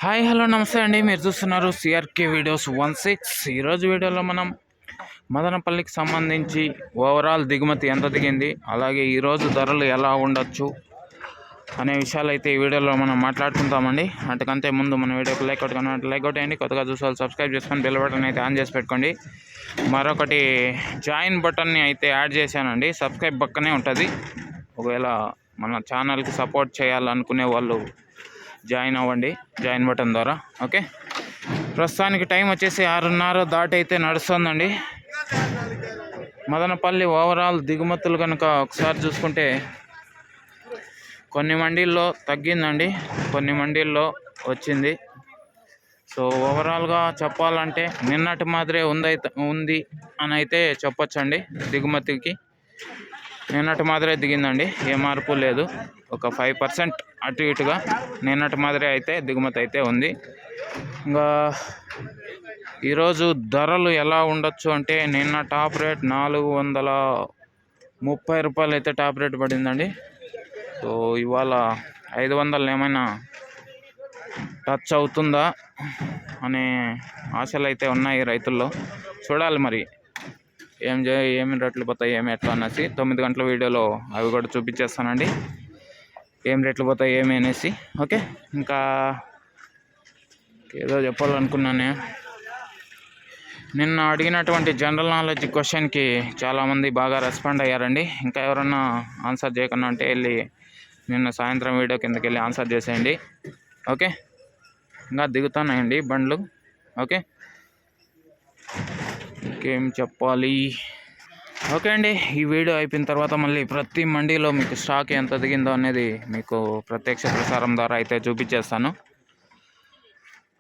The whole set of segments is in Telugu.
హాయ్ హలో నమస్తే అండి. మీరు చూస్తున్నారు సిఆర్కే వీడియోస్ 16. ఈరోజు వీడియోలో మనం మదనపల్లికి సంబంధించి ఓవరాల్ దిగుమతి ఎంత దిగింది, అలాగే ఈరోజు ధరలు ఎలా ఉండొచ్చు అనే విషయాలు అయితే ఈ వీడియోలో మనం మాట్లాడుకుంటామండి. అంతకంటే ముందు మన వీడియోకి లైక్ అవుట్ అయ్యండి. కొత్తగా చూసారు సబ్స్క్రైబ్ చేసుకొని బెల్ బటన్ అయితే ఆన్ చేసి పెట్టుకోండి. మరొకటి జాయిన్ బటన్ని అయితే యాడ్ చేశానండి. సబ్స్క్రైబ్ పక్కనే ఉంటుంది. ఒకవేళ మన ఛానల్కి సపోర్ట్ చేయాలనుకునే వాళ్ళు జాయిన్ అవ్వండి జాయిన్ బటన్ ద్వారా. ఓకే, ప్రస్తుతానికి టైం వచ్చేసి 6:30 దాటి అయితే నడుస్తుందండి. మదనపల్లి ఓవరాల్ దిగుమతులు కనుక ఒకసారి చూసుకుంటే కొన్ని మండీల్లో తగ్గిందండి, కొన్ని మండీల్లో వచ్చింది. సో ఓవరాల్గా చెప్పాలంటే నిన్నటి మాదిరే ఉంది అని అయితే చెప్పొచ్చండి. దిగుమతికి నిన్నటి మాదిరే దిగిందండి, ఏ మార్పు లేదు. ఒక 5% అటు ఇటుగా నిన్నటి మాదిరే అయితే దిగుమతి అయితే ఉంది. ఇంకా ఈరోజు ధరలు ఎలా ఉండొచ్చు అంటే నిన్న టాప్ రేట్ 430 రూపాయలు అయితే టాప్ రేట్ పడిందండి. సో ఇవాళ 500 ఏమైనా టచ్ అవుతుందా అనే ఆశలు అయితే ఉన్నాయి రైతుల్లో. చూడాలి మరి ఏమి రేట్లు పోతాయి, ఏమి ఎట్లా అనేసి 9 గంటల వీడియోలో అవి కూడా చూపించేస్తానండి, ఏం రేట్లు పోతాయి ఏమి అనేసి. ఓకే, ఇంకా ఏదో చెప్పాలనుకున్నాను. నిన్న అడిగినటువంటి జనరల్ నాలెడ్జ్ క్వశ్చన్కి చాలామంది బాగా రెస్పాండ్ అయ్యారండి. ఇంకా ఎవరన్నా ఆన్సర్ చేయకుండా అంటే వెళ్ళి నిన్న సాయంత్రం వీడియో కిందకి వెళ్ళి ఆన్సర్ చేసేయండి. ఓకే, ఇంకా దిగుతున్నాయండి బండ్లు. ఓకే, ఇంకేం చెప్పాలి. ఓకే అండి, ఈ వీడియో అయిపోయిన తర్వాత మళ్ళీ ప్రతి మండీలో మీకు స్టాక్ ఎంత దిగిందో అనేది మీకు ప్రత్యక్ష ప్రసారం ద్వారా అయితే చూపించేస్తాను.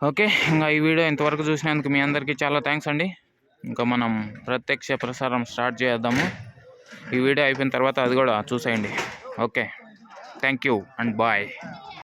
ఓకే, ఇంకా ఈ వీడియో ఇంతవరకు చూసినందుకు మీ అందరికీ చాలా థ్యాంక్స్ అండి. ఇంకా మనం ప్రత్యక్ష ప్రసారం స్టార్ట్ చేద్దాము. ఈ వీడియో అయిపోయిన తర్వాత అది కూడా చూసేయండి. Okay, thank you and bye.